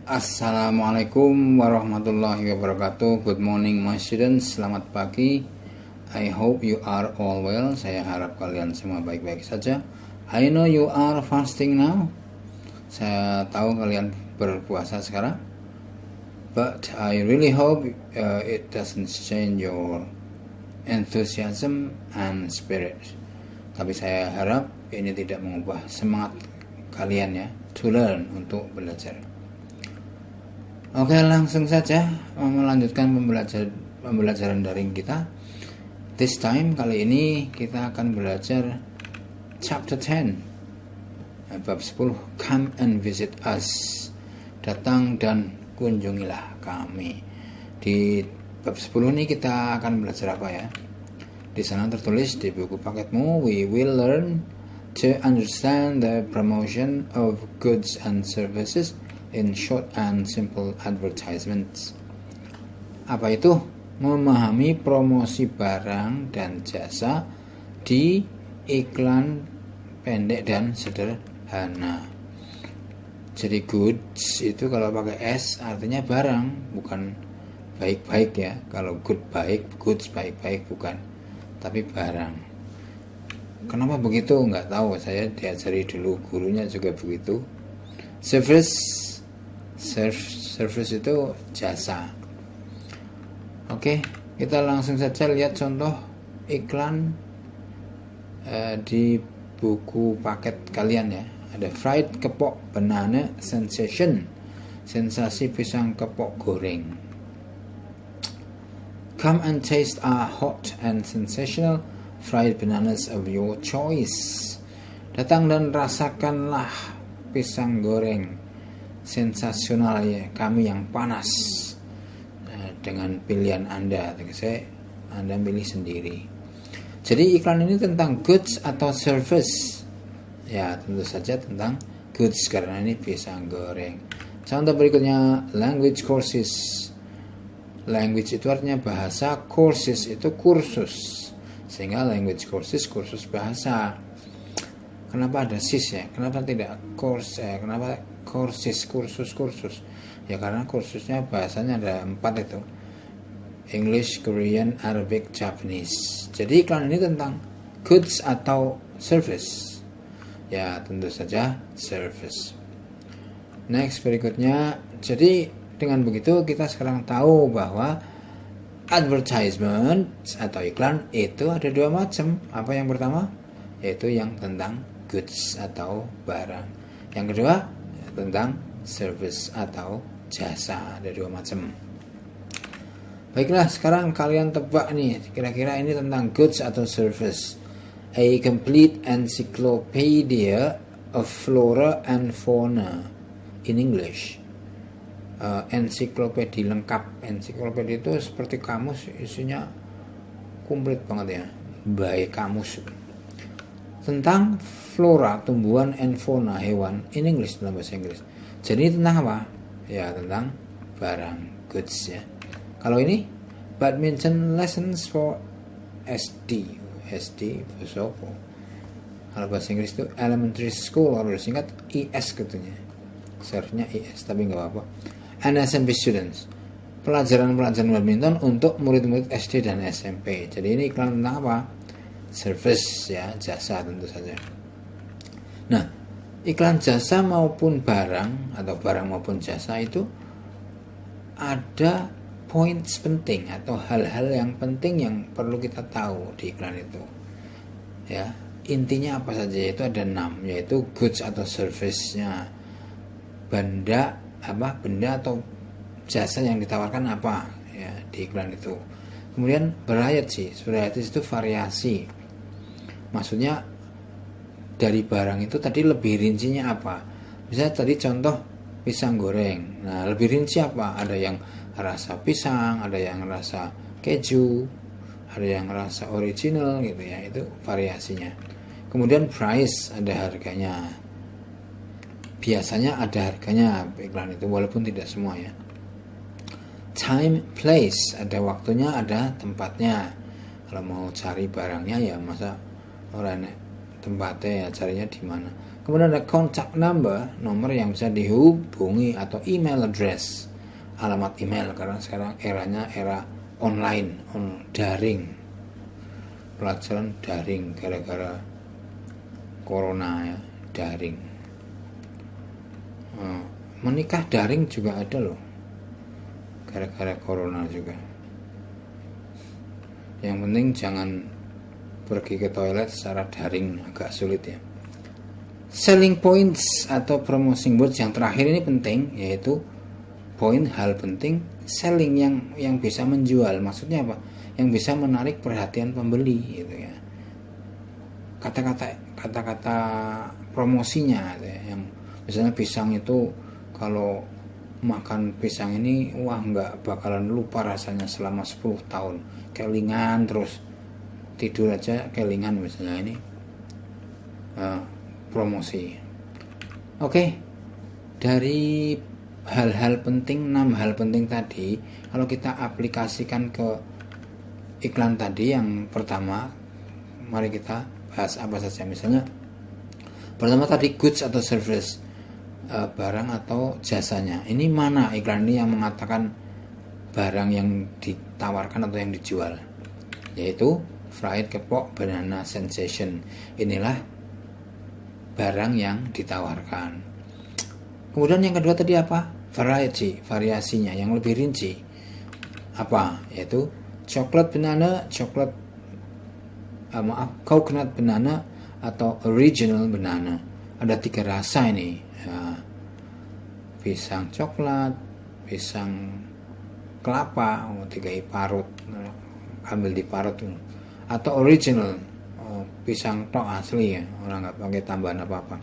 Assalamualaikum warahmatullahi wabarakatuh. Good morning my students. Selamat pagi. I hope you are all well. Saya harap kalian semua baik-baik saja. I know you are fasting now. Saya tahu kalian berpuasa sekarang. But I really hope it doesn't change your enthusiasm and spirit. Tapi saya harap ini tidak mengubah semangat kalian ya, to learn, untuk belajar. Oke, langsung saja melanjutkan pembelajaran daring kita. This time, kali ini kita akan belajar chapter 10, bab 10, Come and visit us. Datang dan kunjungilah kami. Di bab 10 ini kita akan belajar apa ya? Di sana tertulis di buku paketmu, we will learn to understand the promotion of goods and services in short and simple advertisements. Apa itu? Memahami promosi barang dan jasa di iklan pendek dan sederhana. Jadi goods itu kalau pakai S artinya barang, bukan baik-baik ya. Kalau good baik, goods baik-baik bukan, tapi barang. Kenapa begitu? Nggak tahu, saya diajari dulu, gurunya juga begitu. Service itu jasa. Oke, kita langsung saja lihat contoh iklan di buku paket kalian ya. Ada fried kepok banana sensation, sensasi pisang kepok goreng. Come and taste our hot and sensational fried bananas of your choice. Datang dan rasakanlah pisang goreng sensasional ya, kami yang panas, dengan pilihan Anda. Anda pilih sendiri. Jadi iklan ini tentang goods atau service? Ya, tentu saja tentang goods karena ini pisang goreng. Contoh berikutnya, language courses. Language itu artinya bahasa, courses itu kursus. Sehingga language courses, kursus bahasa. Kenapa ada sis ya? Kenapa tidak course ya? Kenapa courses, kursus? Ya karena kursusnya bahasanya ada 4 itu. English, Korean, Arabic, Japanese. Jadi iklan ini tentang goods atau service? Ya tentu saja service. Next, berikutnya. Jadi dengan begitu kita sekarang tahu bahwa advertisement atau iklan itu ada 2 macam. Apa yang pertama? Yaitu yang tentang goods atau barang. Yang kedua tentang service atau jasa, ada 2 macam. Baiklah, sekarang kalian tebak nih, kira-kira ini tentang goods atau service. A complete encyclopedia of flora and fauna in English. Ensiklopedia lengkap. Ensiklopedia itu seperti kamus, isinya komplit banget ya, baik kamus. Tentang flora, tumbuhan, and fauna, hewan, in English, dalam bahasa Inggris. Jadi tentang apa? Ya tentang barang, goods ya. Kalau ini badminton lessons for SD bahasa apa? Kalau bahasa Inggris itu elementary school, kalau disingkat IS katanya. Serfnya IS tapi nggak apa-apa. And SMP students, pelajaran badminton untuk murid-murid SD dan SMP. Jadi ini iklan tentang apa? Service ya, jasa tentu saja. Nah, iklan jasa maupun barang atau barang maupun jasa itu ada points penting atau hal-hal yang penting yang perlu kita tahu di iklan itu. Ya, intinya apa saja? Itu ada 6, yaitu goods atau service-nya. Benda atau jasa yang ditawarkan apa ya di iklan itu. Kemudian variety itu variasi. Maksudnya dari barang itu tadi lebih rincinya apa? Misalnya tadi contoh pisang goreng. Nah, lebih rinci apa? Ada yang rasa pisang, ada yang rasa keju, ada yang rasa original gitu ya. Itu variasinya. Kemudian price, ada harganya. Biasanya ada harganya iklan itu, walaupun tidak semua ya. Time, place, ada waktunya, ada tempatnya. Kalau mau cari barangnya ya masa orang tempatnya ya carinya di mana. Kemudian ada contact number, nomor yang bisa dihubungi, atau email address, alamat email, karena sekarang eranya era online, daring, pelajaran daring gara-gara corona ya, daring. Menikah daring juga ada loh, gara-gara corona juga. Yang penting jangan pergi ke toilet secara daring, agak sulit ya. Selling points atau promoting words yang terakhir ini penting, yaitu poin, hal penting, selling yang bisa menjual. Maksudnya apa? Yang bisa menarik perhatian pembeli gitu ya. Kata-kata promosinya gitu ya, yang misalnya pisang itu, kalau makan pisang ini wah nggak bakalan lupa rasanya selama 10 tahun, kelingan terus, tidur aja kelingan, misalnya ini promosi. Oke, dari hal-hal penting, 6 hal penting tadi, kalau kita aplikasikan ke iklan tadi yang pertama, mari kita bahas apa saja. Misalnya pertama tadi goods atau service, barang atau jasanya. Ini mana iklan ini yang mengatakan barang yang ditawarkan atau yang dijual? Yaitu fried kepok banana sensation. Inilah barang yang ditawarkan. Kemudian yang kedua tadi apa? Variety, variasinya yang lebih rinci. Apa? Yaitu coklat banana, coconut banana, atau original banana. Ada 3 rasa ini ya. Pisang coklat, pisang kelapa, 3 parut, ambil di parut, atau original, pisang tok asli ya, orang nggak pakai tambahan apa-apa.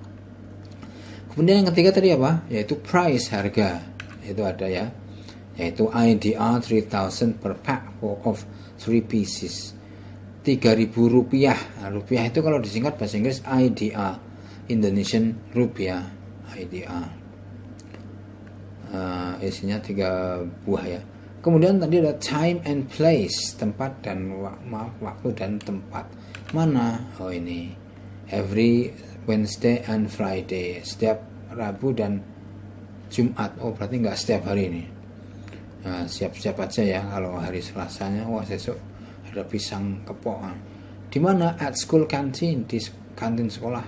Kemudian yang ketiga tadi apa? Yaitu price, harga. Itu ada ya, yaitu IDR 3,000 per pack of 3 pieces. 3.000 rupiah. Nah, rupiah itu kalau disingkat bahasa Inggris IDR, Indonesian rupiah, IDR. Isinya 3 buah ya. Kemudian tadi ada time and place, tempat dan waktu dan tempat. Mana? Oh ini, every Wednesday and Friday, setiap Rabu dan Jumat. Oh berarti nggak setiap hari ini. Nah, siap-siap aja ya kalau hari Selasanya, wah besok ada pisang kepok. Di mana? At school canteen, di kantin sekolah.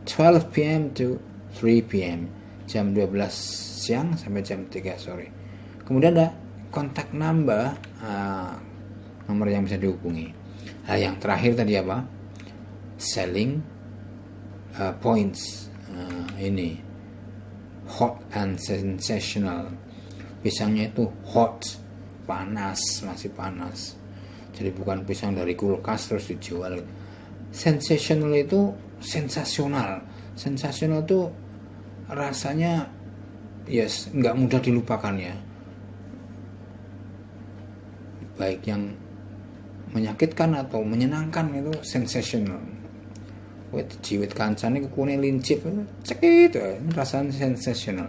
12 p.m. to 3 p.m. jam 12 siang sampai jam 3 sore. Kemudian ada kontak number, nomor yang bisa dihubungi. Nah, yang terakhir tadi apa? Selling points. Ini hot and sensational. Pisangnya itu hot, panas, masih panas. Jadi bukan pisang dari kulkas terus dijual. Sensational itu sensasional. Sensasional itu rasanya yes, nggak mudah dilupakan ya. Baik yang menyakitkan atau menyenangkan itu sensational. Wet jiwit kancane kukune lincip, cekit, rasanya sensational.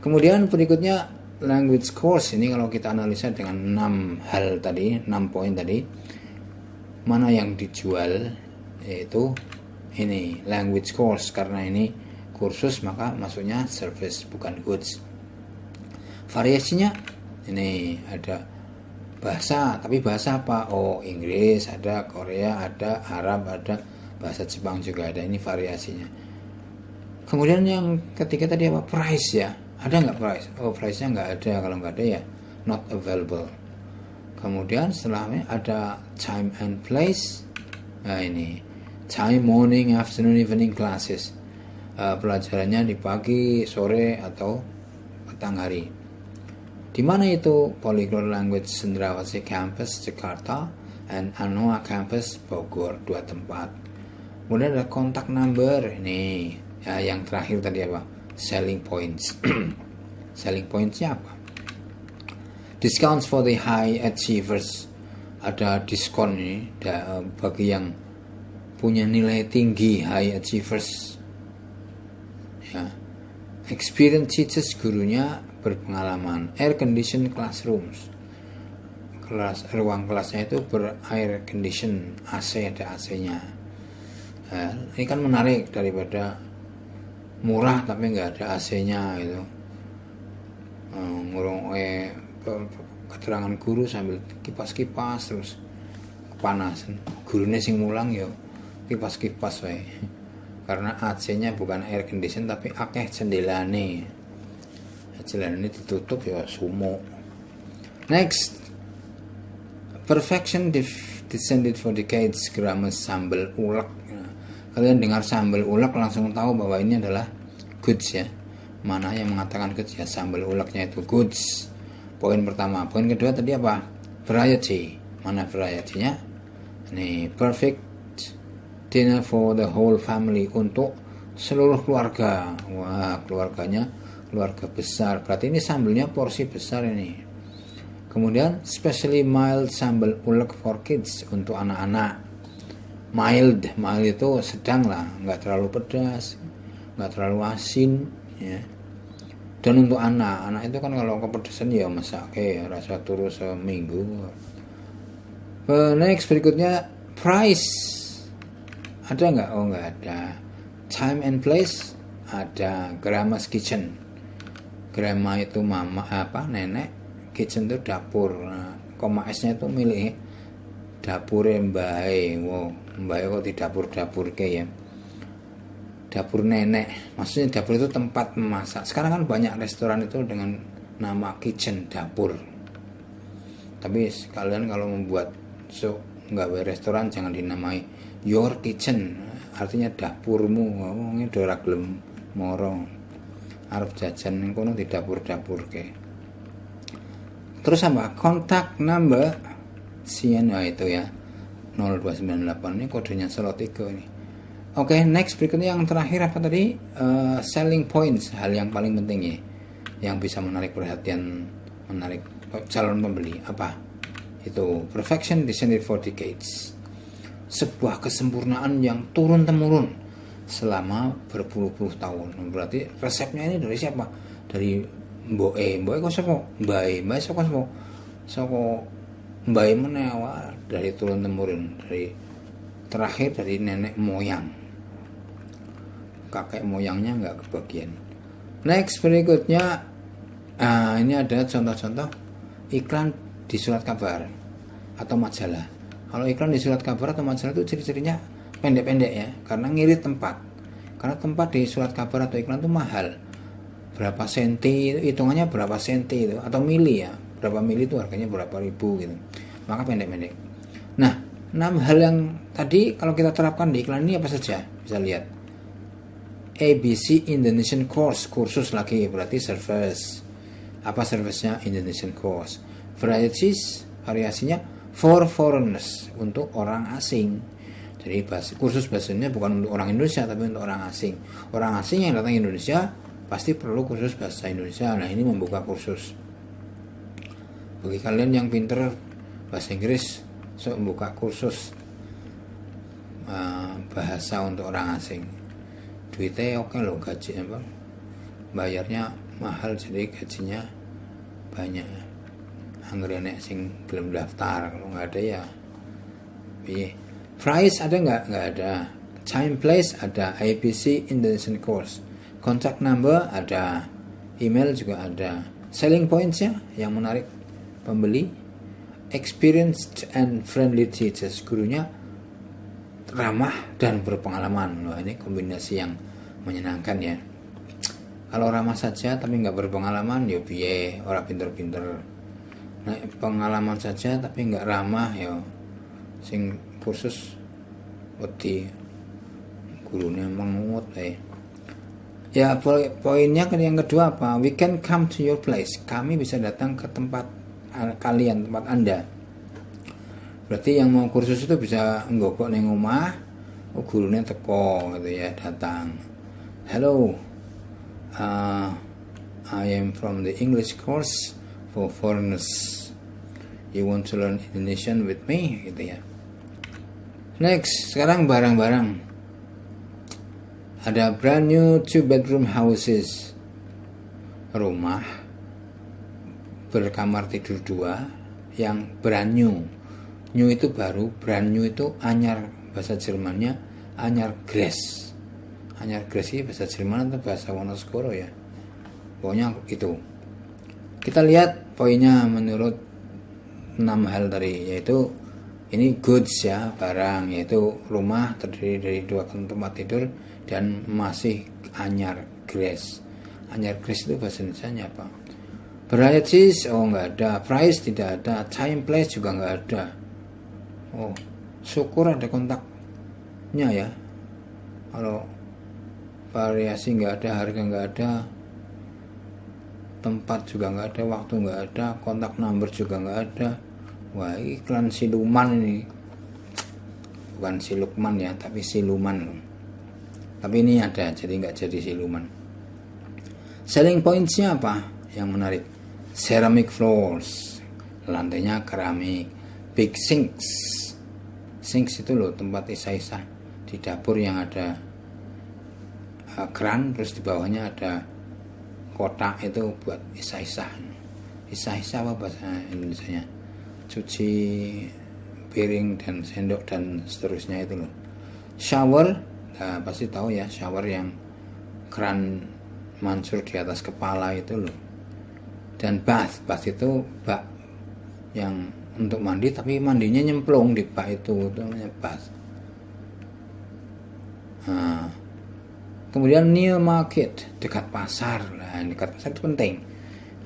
Kemudian berikutnya language course. Ini kalau kita analisa dengan 6 hal tadi, 6 poin tadi, mana yang dijual, yaitu ini language course, karena ini kursus maka masuknya service bukan goods. Variasinya ini ada bahasa, tapi bahasa apa? Oh Inggris ada, Korea ada, Arab ada, bahasa Jepang juga ada. Ini variasinya. Kemudian yang ketiga tadi apa? Price ya. Ada nggak price? Oh price-nya nggak ada. Kalau nggak ada ya not available. Kemudian setelahnya ada time and place. Nah ini time, morning, afternoon, evening classes. Pelajarannya di pagi, sore, atau petang hari. Di mana itu? Polyglot Language Cendrawasih Campus Jakarta and Anoa Campus Bogor, 2 tempat. Kemudian ada kontak number ini ya, yang terakhir tadi apa? Selling points. Selling pointsnya apa? Discounts for the high achievers. Ada diskon ini bagi yang punya nilai tinggi, high achievers ya. Experience teachers, gurunya berpengalaman. Air condition classrooms, ruang kelasnya itu ber air condition, AC, ada AC nya. Nah, ini kan menarik daripada murah tapi nggak ada AC-nya gitu. Ngurung keterangan guru sambil kipas-kipas terus kepanasan. Gurunya sing mulang ya kipas-kipas wae. Karena AC-nya bukan air condition tapi akeh jendelane. Jendelane ditutup ya sumo. Next, perfection descended for decades, grammar sambal ulek. Nah, kalian dengar sambal ulek langsung tahu bahwa ini adalah goods ya. Mana yang mengatakan goods ya, sambal uleknya itu goods. Poin pertama. Poin kedua tadi apa? Variety. Mana variety-nya? Ini perfect dinner for the whole family, untuk seluruh keluarga. Wah, keluarganya keluarga besar. Berarti ini sambalnya porsi besar ini. Kemudian specially mild sambal ulek for kids, untuk anak-anak. Mild itu sedang lah, nggak terlalu pedas, nggak terlalu asin ya. Dan untuk anak itu kan kalau kepedesan ya masak rasa turu seminggu. Next, berikutnya price. Ada nggak? Oh, nggak ada. Time and place ada. Grandma's kitchen. Grandma itu mama nenek. Kitchen itu dapur. Nah, koma S-nya itu milik dapur mbae. Wow, mbae kok di dapur ke ya. Dapur nenek. Maksudnya dapur itu tempat memasak. Sekarang kan banyak restoran itu dengan nama kitchen, dapur. Tapi kalian kalau membuat nggak restoran jangan dinamai your kitchen, artinya dapurmu. Ini ora gelem moro arep jajan ning kono di dapur-dapur ke. Terus apa? Kontak number CNA itu ya 0298, ini kodenya Solo 3 ini. Oke, next, berikutnya yang terakhir apa tadi? Selling points, hal yang paling penting ya, yang bisa menarik perhatian, menarik calon pembeli. Apa? Itu perfection descended for decades. Sebuah kesempurnaan yang turun-temurun selama berpuluh-puluh tahun. Berarti resepnya ini dari siapa? Dari Mboe kok sapa? Mbae sapa? Saka mbae menawa, dari turun-temurun, dari terakhir dari nenek moyang. Kakek moyangnya nggak kebagian. Next, berikutnya ini ada contoh-contoh iklan di surat kabar atau majalah. Kalau iklan di surat kabar atau majalah itu ciri-cirinya pendek-pendek ya, karena ngirit tempat. Karena tempat di surat kabar atau iklan itu mahal. Berapa senti, hitungannya berapa senti itu, atau mili ya, berapa mili itu harganya berapa ribu gitu. Maka pendek-pendek. Nah, 6 hal yang tadi kalau kita terapkan di iklan ini apa saja? Bisa lihat. ABC Indonesian Course, kursus lagi, berarti service. Apa servicenya? Indonesian Course. Varieties, variasinya for foreigners, untuk orang asing. Jadi kursus bahasanya bukan untuk orang Indonesia tapi untuk orang asing. Orang asing yang datang ke Indonesia pasti perlu kursus bahasa Indonesia. Nah, ini membuka kursus. Bagi kalian yang pinter bahasa Inggris, membuka kursus bahasa untuk orang asing. Duitnya oke loh, gaji apa? Bayarnya mahal, jadi gajinya banyak. Angger nek sing belum daftar, kalau nggak ada ya. Price ada nggak? Nggak ada. Time, place ada. ABC Indonesian Course. Contact number ada. Email juga ada. Selling points-nya yang menarik pembeli. Experienced and friendly teachers, gurunya ramah dan berpengalaman. Wah, ini kombinasi yang menyenangkan ya. Kalau ramah saja tapi nggak berpengalaman, ya piye, orang pinter-pinter. Nah, pengalaman saja tapi nggak ramah, ya sing kursus wedi gurunya mengut Ya, poinnya yang kedua apa? We can come to your place. Kami bisa datang ke tempat kalian, tempat Anda. Berarti yang mau kursus itu bisa nggokok neng omah, gurunya teko gitu ya, datang. Hello, I am from the English course for foreigners. You want to learn Indonesian with me, gitu ya. Next, sekarang barang-barang. Ada brand new 2-bedroom houses, rumah berkamar tidur 2 yang brand new. New itu baru, brand new itu anyar, bahasa Jermannya anyar grass. Anyar grass ini bahasa Jerman atau bahasa Wonosobo ya. Pokoknya itu. Kita lihat poinnya menurut 6 hal tadi, yaitu ini goods ya, barang, yaitu rumah terdiri dari 2 tempat tidur dan masih anyar grass. Anyar grass itu bahasa Indonesia apa? Varieties, oh nggak ada. Price tidak ada. Time, place juga nggak ada. Oh, syukur ada kontaknya ya. Kalau variasi nggak ada, harga nggak ada, tempat juga nggak ada, waktu nggak ada, kontak number juga nggak ada. Wah, iklan siluman ini. Bukan si Lukman ya, tapi siluman loh. Tapi ini ada, jadi nggak jadi siluman. Selling points-nya apa yang menarik? Ceramic floors, lantainya keramik. Big sinks. Sinks itu loh tempat isah-isah di dapur yang ada keran, terus di bawahnya ada kotak itu buat isah-isah. Isah-isah apa bahasa Indonesianya? Cuci piring dan sendok dan seterusnya itu loh. Shower, nah, pasti tahu ya, shower yang keran mancur di atas kepala itu loh. Dan bath itu bak yang untuk mandi tapi mandinya nyemplung di bak itu namanya bath. Nah, kemudian near market, dekat pasar. Nah, dekat pasar itu penting.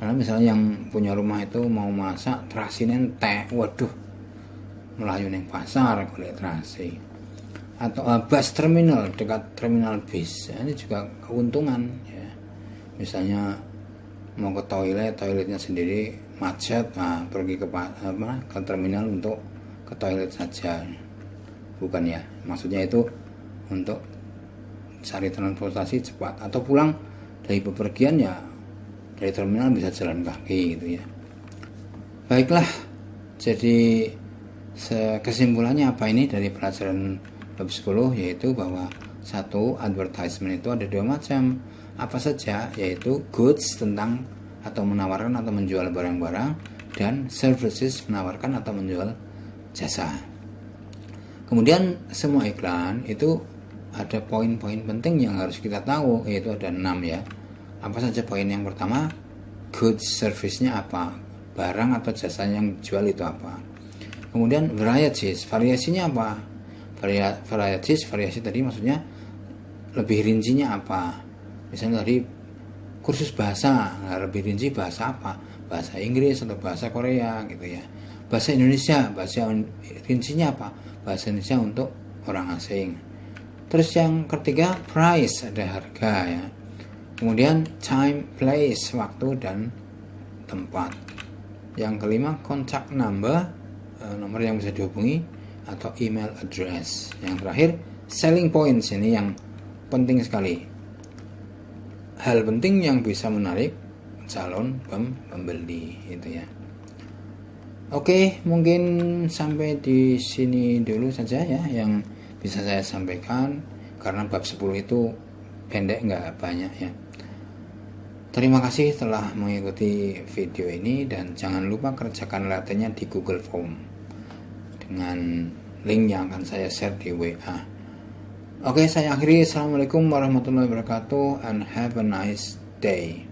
Karena misalnya yang punya rumah itu mau masak terasi teh, waduh, melayu neng pasar golek terasi. Atau bus terminal, dekat terminal bis. Ini juga keuntungan ya. Misalnya mau ke toiletnya sendiri macet, nah pergi ke terminal untuk ke toilet saja. Bukan ya, maksudnya itu untuk cari transportasi cepat, atau pulang dari bepergian ya dari terminal bisa jalan kaki gitu ya. Baiklah, jadi kesimpulannya apa ini dari pelajaran bab 10, yaitu bahwa satu, advertisement itu ada 2 macam. Apa saja? Yaitu goods, tentang atau menawarkan atau menjual barang-barang, dan services, menawarkan atau menjual jasa. Kemudian semua iklan itu ada poin-poin penting yang harus kita tahu, yaitu ada 6 ya. Apa saja poin yang pertama? Goods, service-nya apa? Barang atau jasa yang jual itu apa? Kemudian varieties, variasinya apa? Variasi tadi maksudnya lebih rincinya apa? Misalnya tadi kursus bahasa, nah lebih rinci bahasa apa? Bahasa Inggris atau bahasa Korea gitu ya. Bahasa Indonesia, bahasa rincinya apa? Bahasa Indonesia untuk orang asing. Terus yang ketiga, price, ada harga ya. Kemudian time, place, waktu dan tempat. Yang kelima, contact number, nomor yang bisa dihubungi, atau email address. Yang terakhir, selling points, ini yang penting sekali. Hal penting yang bisa menarik calon pembeli itu ya. Oke, mungkin sampai di sini dulu saja ya yang bisa saya sampaikan, karena bab 10 itu pendek, nggak banyak ya. Terima kasih telah mengikuti video ini, dan jangan lupa kerjakan latihannya di Google Form dengan link yang akan saya share di WA. Oke, saya akhiri. Assalamualaikum warahmatullahi wabarakatuh, and have a nice day.